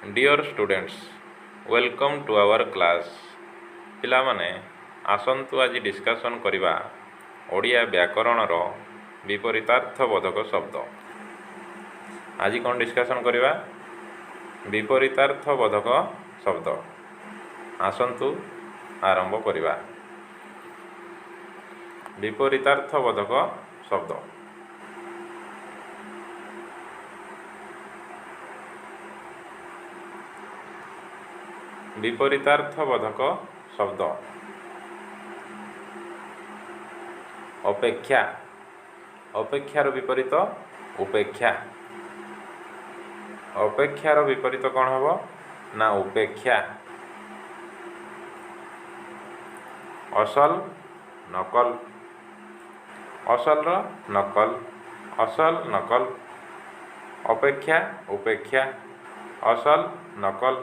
Dear students, welcome to our class. ପିଲାମାନେ ଆସନ୍ତୁ ଆଜି ଡିସ୍କସନ୍ କରିବା ଓଡ଼ିଆ ବ୍ୟାକରଣର ବିପରୀତାର୍ଥବୋଧକ ଶବ୍ଦ। ଆଜି କ'ଣ ଡିସ୍କସନ୍ କରିବା? ବିପରୀତାର୍ଥବୋଧକ ଶବ୍ଦ। ଆସନ୍ତୁ ଆରମ୍ଭ କରିବା। ବିପରୀତାର୍ଥବୋଧକ ଶବ୍ଦ। ବିପରୀତାର୍ଥବୋଧକ ଶବ୍ଦ। ଅପେକ୍ଷା। ଅପେକ୍ଷାର ବିପରୀତ ଉପେକ୍ଷା। ଅପେକ୍ଷାର ବିପରୀତ କ'ଣ ହେବ ନା ଉପେକ୍ଷା। ଅସଲ ନକଲ। ଅସଲର ନକଲ। ଅସଲ ନକଲ। ଅପେକ୍ଷା ଉପେକ୍ଷା। ଅସଲ ନକଲ।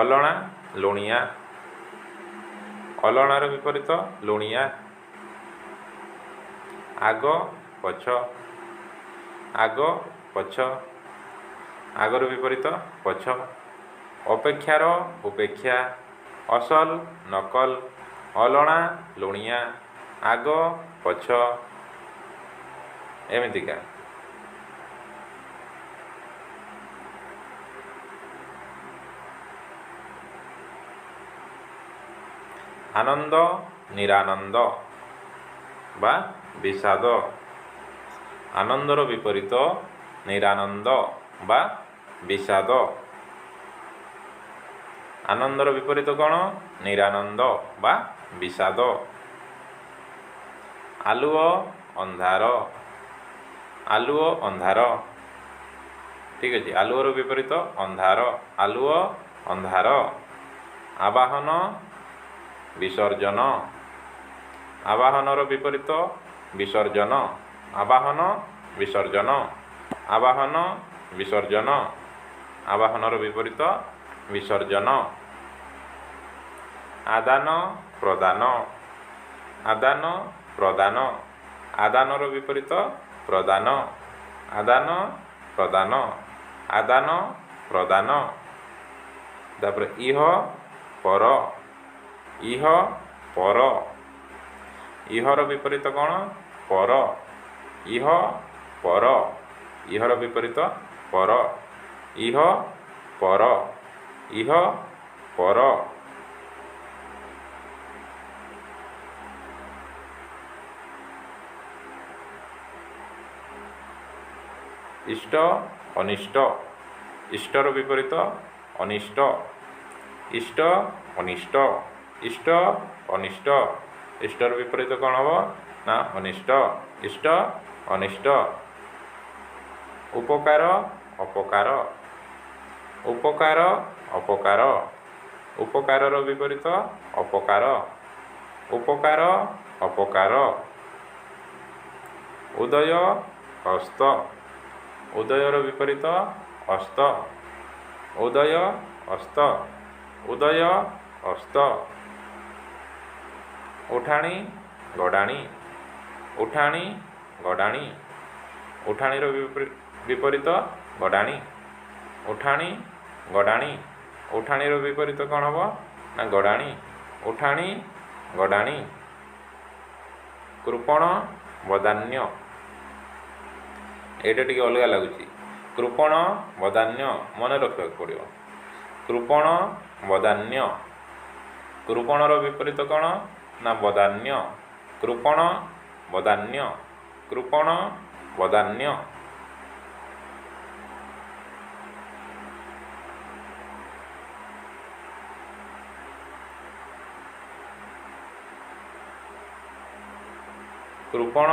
ଅଲଣା ଲୁଣିଆ। ଅଲଣାର ବିପରୀତ ଲୁଣିଆ। ଆଗ ପଛ। ଆଗ ପଛ। ଆଗର ବିପରୀତ ପଛ। ଅପେକ୍ଷାର ଉପେକ୍ଷା। ଅସଲ ନକଲ। ଅଲଣା ଲୁଣିଆ। ଆଗ ପଛ। ଏମିତିକା। ଆନନ୍ଦ ନିରାନନ୍ଦ ବା ବିଷାଦ। ଆନନ୍ଦର ବିପରୀତ ନିରାନନ୍ଦ ବା ବିଷାଦ। ଆନନ୍ଦର ବିପରୀତ କ'ଣ? ନିରାନନ୍ଦ ବା ବିଷାଦ। ଆଲୁଅ ଅନ୍ଧାର। ଆଲୁଅ ଅନ୍ଧାର। ଠିକ୍ ଅଛି। ଆଲୁଅର ବିପରୀତ ଅନ୍ଧାର। ଆଲୁଅ ଅନ୍ଧାର। ଆବାହନ ବିସର୍ଜନ। ଆବାହନର ବିପରୀତ ବିସର୍ଜନ। ଆବାହନ ବିସର୍ଜନ। ଆବାହନ ବିସର୍ଜନ। ଆବାହନର ବିପରୀତ ବିସର୍ଜନ। ଆଦାନ ପ୍ରଦାନ। ଆଦାନ ପ୍ରଦାନ। ଆଦାନର ବିପରୀତ ପ୍ରଦାନ। ଆଦାନ ପ୍ରଦାନ। ଆଦାନ ପ୍ରଦାନ। ତାପରେ ଇହ ପର। ଇହ ପର। ଇହର ବିପରୀତ କ'ଣ? ପର। ଇହ ପର। ଇହର ବିପରୀତ ପର। ଇହ ପର। ଇହ ପର। ଇଷ୍ଟ ଅନିଷ୍ଟ। ଇଷ୍ଟର ବିପରୀତ ଅନିଷ୍ଟ। ଇଷ୍ଟ ଅନିଷ୍ଟ। ଇଷ୍ଟ ଅନିଷ୍ଟ। ଇଷ୍ଟର ବିପରୀତ କ'ଣ ହେବ ନା ଅନିଷ୍ଟ। ଇଷ୍ଟ ଅନିଷ୍ଟ। ଉପକାର ଅପକାର। ଉପକାର ଅପକାର। ଉପକାରର ବିପରୀତ ଅପକାର। ଉପକାର ଅପକାର। ଉଦୟ ଅସ୍ତ। ଉଦୟର ବିପରୀତ ଅସ୍ତ। ଉଦୟ ଅସ୍ତ। ଉଦୟ ଅସ୍ତ। ଉଠାଣି ଗଡ଼ାଣି। ଉଠାଣି ଗଡ଼ାଣି। ଉଠାଣିର ବିପରୀତ ଗଡ଼ାଣି। ଉଠାଣି ଗଡ଼ାଣି। ଉଠାଣିର ବିପରୀତ କ'ଣ ହେବ ନା ଗଡ଼ାଣି। ଉଠାଣି ଗଡ଼ାଣି। କୃପଣ ବଦାନ୍ୟ। ଏଇଟା ଟିକେ ଅଲଗା ଲାଗୁଛି। କୃପଣ ବଦାନ୍ୟ ମନେ ରଖିବାକୁ ପଡ଼ିବ। କୃପଣ ବଦାନ୍ୟ। କୃପଣର ବିପରୀତ କ'ଣ ନା ବଦାନ୍ୟ। କୃପଣ ବଦାନ୍ୟ। କୃପଣ ବଦାନ୍ୟ। କୃପଣ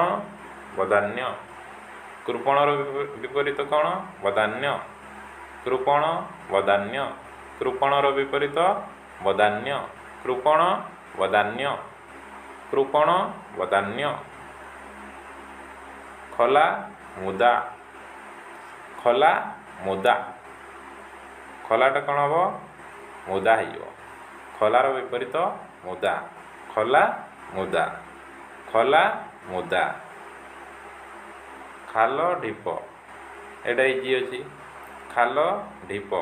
ବଦାନ୍ୟ। କୃପଣର ବିପରୀତ କ'ଣ? ବଦାନ୍ୟ। କୃପଣ ବଦାନ୍ୟ। କୃପଣର ବିପରୀତ ବଦାନ୍ୟ। କୃପଣ ବଦାନ୍ୟ। କୃପଣ ବଦାନ୍ୟ। ଖୋଲା ମୁଦା। ଖୋଲା ମୁଦା। ଖୋଲାଟା କ'ଣ ହେବ? ମୁଦା ହେଇଯିବ। ଖୋଲାର ବିପରୀତ ମୁଦା। ଖୋଲା ମୁଦା। ଖୋଲା ମୁଦା। ଖାଲ ଢିପ। ଏଇଟା ଇଜି ଅଛି। ଖାଲ ଢିପ,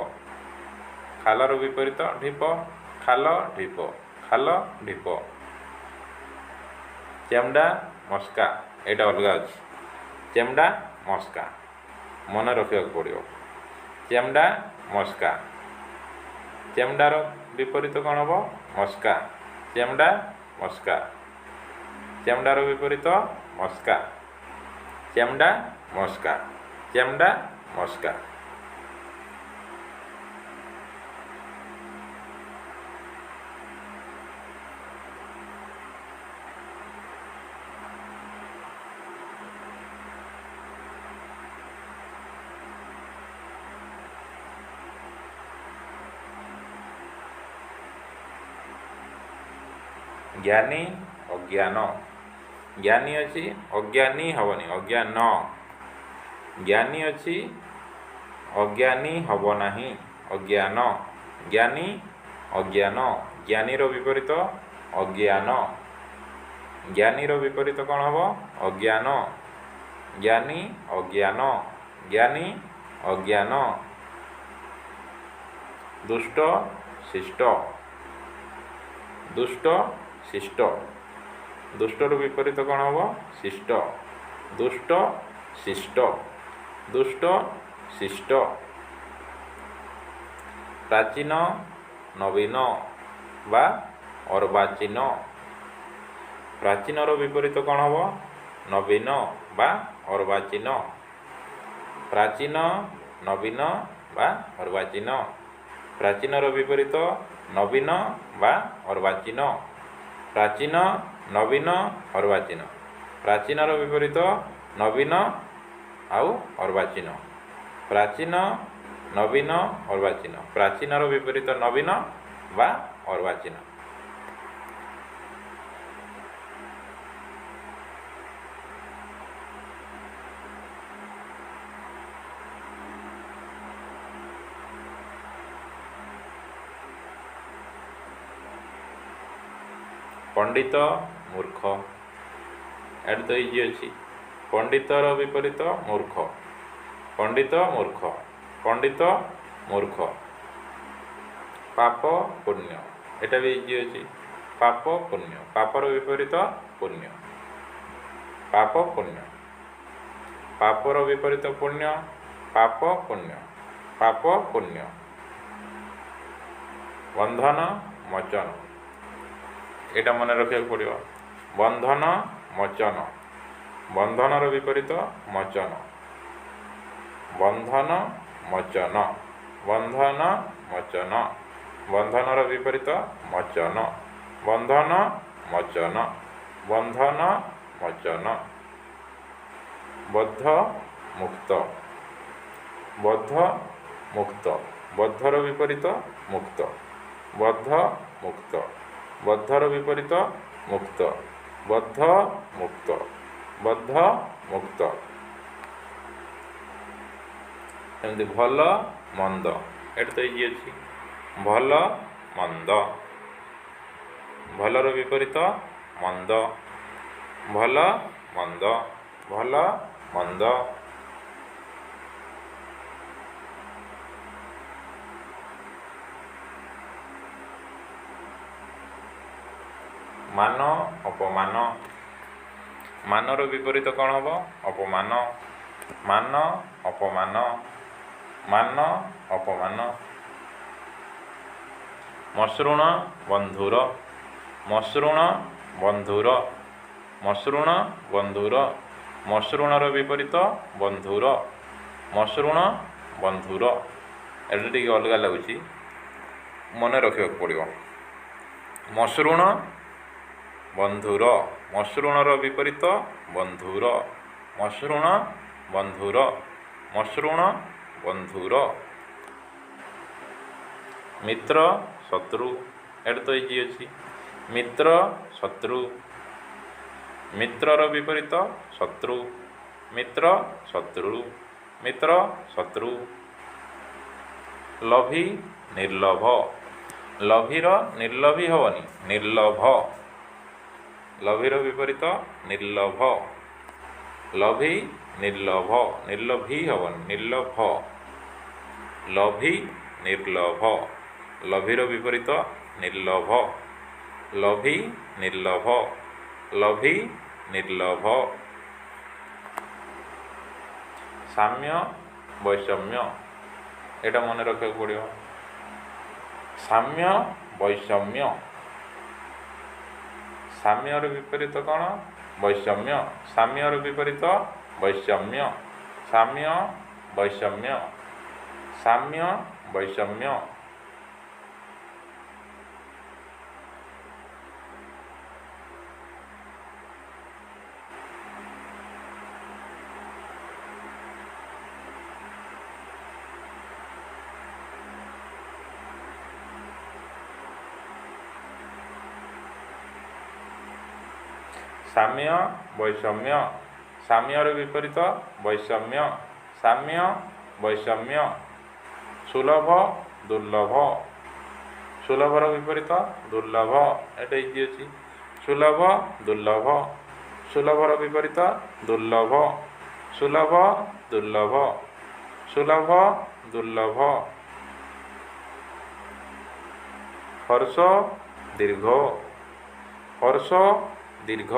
ଖାଲର ବିପରୀତ ଢିପ, ଖାଲ ଢିପ, ଖାଲ ଢିପ। ଚେମଡ଼ା ମସ୍କା, ଏଇଟା ଅଲଗା ଅଛି। ଚେମଡ଼ା ମସ୍କା ମନେ ରଖିବାକୁ ପଡ଼ିବ। ଚେମଡ଼ା ମସ୍କା, ଚେମଡ଼ାର ବିପରୀତ କ'ଣ ହେବ? ମସ୍କା, ଚେମଡ଼ା ମସ୍କା, ଚେମଡ଼ାର ବିପରୀତ ମସ୍କା, ଚେମଡ଼ା ମସ୍କା, ଚେମଡ଼ା ମସ୍କା। ଜ୍ଞାନୀ ଅଜ୍ଞାନ, ଜ୍ଞାନୀ ଅଛି ଅଜ୍ଞାନୀ ହେବନି, ଅଜ୍ଞାନ। ଜ୍ଞାନୀ ଅଛି ଅଜ୍ଞାନୀ ହେବ ନାହିଁ, ଅଜ୍ଞାନ। ଜ୍ଞାନୀ ଅଜ୍ଞାନ, ଜ୍ଞାନୀର ବିପରୀତ ଅଜ୍ଞାନ, ଜ୍ଞାନୀର ବିପରୀତ କ'ଣ ହେବ? ଅଜ୍ଞାନ। ଜ୍ଞାନୀ ଅଜ୍ଞାନ, ଜ୍ଞାନୀ ଅଜ୍ଞାନ। ଦୁଷ୍ଟ ଶିଷ୍ଟ, ଦୁଷ୍ଟ ଶିଷ୍ଟ, ଦୁଷ୍ଟର ବିପରୀତ କ'ଣ ହେବ? ଶିଷ୍ଟ, ଦୁଷ୍ଟ ଶିଷ୍ଟ, ଦୁଷ୍ଟ ଶିଷ୍ଟ। ପ୍ରାଚୀନ ନବୀନ ବା ଅର୍ବାଚୀନ, ପ୍ରାଚୀନର ବିପରୀତ କ'ଣ ହେବ? ନବୀନ ବା ଅର୍ବାଚୀନ, ପ୍ରାଚୀନ ନବୀନ ବା ଅର୍ବାଚୀନ। ପ୍ରାଚୀନର ବିପରୀତ ନବୀନ ବା ଅର୍ବାଚୀନ, ପ୍ରାଚୀନ ନବୀନ ଅର୍ବାଚୀନ। ପ୍ରାଚୀନର ବିପରୀତ ନବୀନ ଆଉ ଅର୍ବାଚୀନ, ପ୍ରାଚୀନ ନବୀନ ଅର୍ବାଚୀନ। ପ୍ରାଚୀନର ବିପରୀତ ନବୀନ ବା ଅର୍ବାଚୀନ। ପଣ୍ଡିତ ମୂର୍ଖ, ଏଠି ତ ଇଜି ଅଛି। ପଣ୍ଡିତର ବିପରୀତ ମୂର୍ଖ, ପଣ୍ଡିତ ମୂର୍ଖ, ପଣ୍ଡିତ ମୂର୍ଖ। ପାପ ପୁଣ୍ୟ, ଏଟା ବି ଇଜି ଅଛି। ପାପ ପୁଣ୍ୟ, ପାପର ବିପରୀତ ପୁଣ୍ୟ, ପାପ ପୁଣ୍ୟ। ପାପର ବିପରୀତ ପୁଣ୍ୟ, ପାପ ପୁଣ୍ୟ, ପାପ ପୁଣ୍ୟ। ବନ୍ଧନ ମୋଚନ, ଏଇଟା ମନେ ରଖିବାକୁ ପଡ଼ିବ। ବନ୍ଧନ ମୋଚନ, ବନ୍ଧନର ବିପରୀତ ମୋଚନ, ବନ୍ଧନ ମୋଚନ, ବନ୍ଧନ ମୋଚନ। ବନ୍ଧନର ବିପରୀତ ମୋଚନ, ବନ୍ଧନ ମୋଚନ, ବନ୍ଧନ ମୋଚନ। ବଦ୍ଧ ମୁକ୍ତ, ବଦ୍ଧ ମୁକ୍ତ, ବଦ୍ଧର ବିପରୀତ ମୁକ୍ତ, ବଦ୍ଧ ମୁକ୍ତ, ବଦ୍ଧର ବିପରୀତ ମୁକ୍ତ, ବଦ୍ଧ ମୁକ୍ତ, ବଦ୍ଧ ମୁକ୍ତ। ଏମିତି ଭଲ ମନ୍ଦ, ଏଠି ତ ଇଜି ଅଛି। ଭଲ ମନ୍ଦ, ଭଲର ବିପରୀତ ମନ୍ଦ, ଭଲ ମନ୍ଦ, ଭଲ ମନ୍ଦ। ମାନ ଅପମାନ, ମାନର ବିପରୀତ କ'ଣ ହେବ? ଅପମାନ, ମାନ ଅପମାନ, ମାନ ଅପମାନ। ମସୃଣ ବନ୍ଧୁର, ମସୃଣ ବନ୍ଧୁର, ମସୃଣ ବନ୍ଧୁର। ମସୃଣର ବିପରୀତ ବନ୍ଧୁର, ମସୃଣ ବନ୍ଧୁର। ଏଇଟା ଟିକେ ଅଲଗା ଲାଗୁଛି, ମନେ ରଖିବାକୁ ପଡ଼ିବ। ମସୃଣ ବନ୍ଧୁର, ମସୃଣର ବିପରୀତ ବନ୍ଧୁର, ମସୃଣ ବନ୍ଧୁର, ମସୃଣ ବନ୍ଧୁର। ମିତ୍ର ଶତ୍ରୁ, ଏଇଟା ତ ଇଜି ଅଛି। ମିତ୍ର ଶତ୍ରୁ, ମିତ୍ରର ବିପରୀତ ଶତ୍ରୁ, ମିତ୍ର ଶତ୍ରୁ, ମିତ୍ର ଶତ୍ରୁ। ଲୋଭୀ ନିର୍ଲୋଭ, ଲୋଭୀର ନିର୍ଲୋଭୀ ହେବନି, ନିର୍ଲୋଭ। ଲୋଭୀର ବିପରୀତ ନିର୍ଲୋଭ, ଲୋଭୀ ନିର୍ଲୋଭ, ନିର୍ଲୋଭୀ ହେବନି, ନିର୍ଲୋଭ। ଲଭି ନିର୍ଲୋଭ, ଲଭିର ବିପରୀତ ନିର୍ଲୋଭ, ଲଭି ନିର୍ଲୋଭ, ଲଭି ନିର୍ଲୋଭ। ସାମ୍ୟ ବୈଷମ୍ୟ, ଏଇଟା ମନେ ରଖିବାକୁ ପଡ଼ିବ। ସାମ୍ୟ ବୈଷମ୍ୟ, ସାମ୍ୟର ବିପରୀତ କ'ଣ? ବୈଷମ୍ୟ। ସାମ୍ୟର ବିପରୀତ ବୈଷମ୍ୟ, ସାମ୍ୟ ବୈଷମ୍ୟ, ସାମ୍ୟ ବୈଷମ୍ୟ। ସାମ୍ୟ ବୈଷମ୍ୟ, ସାମ୍ୟର ବିପରୀତ ବୈଷମ୍ୟ, ସାମ୍ୟ ବୈଷମ୍ୟ। ସୁଲଭ ଦୁର୍ଲଭ, ସୁଲଭର ବିପରୀତ ଦୁର୍ଲଭ, ଏଇଟା ଇଜି ଅଛି। ସୁଲଭ ଦୁର୍ଲଭ, ସୁଲଭର ବିପରୀତ ଦୁର୍ଲଭ, ସୁଲଭ ଦୁର୍ଲଭ, ସୁଲଭ ଦୁର୍ଲଭ। ହର୍ଷ ଦୀର୍ଘ, ହର୍ଷ ଦୀର୍ଘ,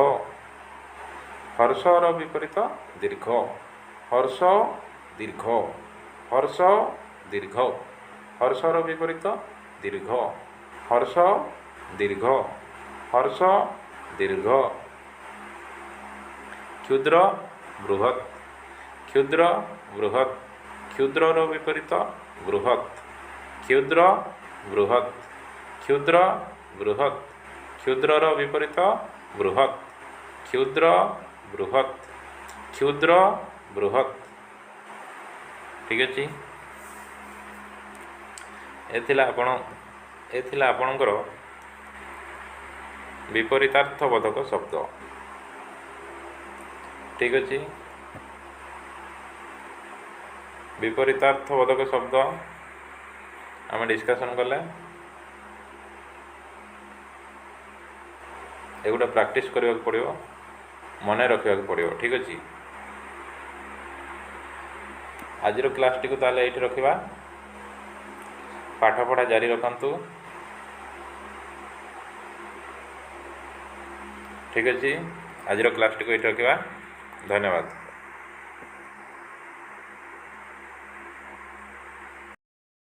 ହର୍ଷର ବିପରୀତ ଦୀର୍ଘ, ହର୍ଷ ଦୀର୍ଘ, ହର୍ଷ ଦୀର୍ଘ, ହର୍ଷର ବିପରୀତ ଦୀର୍ଘ, ହର୍ଷ ଦୀର୍ଘ, ହର୍ଷ ଦୀର୍ଘ। କ୍ଷୁଦ୍ର ବୃହତ୍, କ୍ଷୁଦ୍ର ବୃହତ୍, କ୍ଷୁଦ୍ରର ବିପରୀତ ବୃହତ୍, କ୍ଷୁଦ୍ର ବୃହତ୍, କ୍ଷୁଦ୍ର ବୃହତ୍, କ୍ଷୁଦ୍ରର ବିପରୀତ ବୃହତ୍, କ୍ଷୁଦ୍ର ବୃହତ୍, କ୍ଷୁଦ୍ର ବୃହତ୍। ଠିକ୍ ଅଛି। ଏ ଥିଲା ଆପଣଙ୍କର ବିପରୀତାର୍ଥବୋଧକ ଶବ୍ଦ। ଠିକ୍ ଅଛି। ବିପରୀତାର୍ଥବୋଧକ ଶବ୍ଦ ଆମେ ଡିସ୍କସନ୍ କଲେ, ଏଗୁଡ଼ା ପ୍ରାକ୍ଟିସ୍ କରିବାକୁ ପଡ଼ିବ, ମନେ ରଖିବାକୁ ପଡ଼ିବ। ଠିକ୍ ଅଛି। ଆଜିର କ୍ଲାସ୍ଟିକୁ ତାହେଲେ ଏଇଠି ରଖିବା। ପାଠପଢ଼ା ଜାରି ରଖନ୍ତୁ। ଠିକ୍ ଅଛି। ଆଜିର କ୍ଲାସ୍ଟିକୁ ଏଇଠି ରଖିବା। ଧନ୍ୟବାଦ।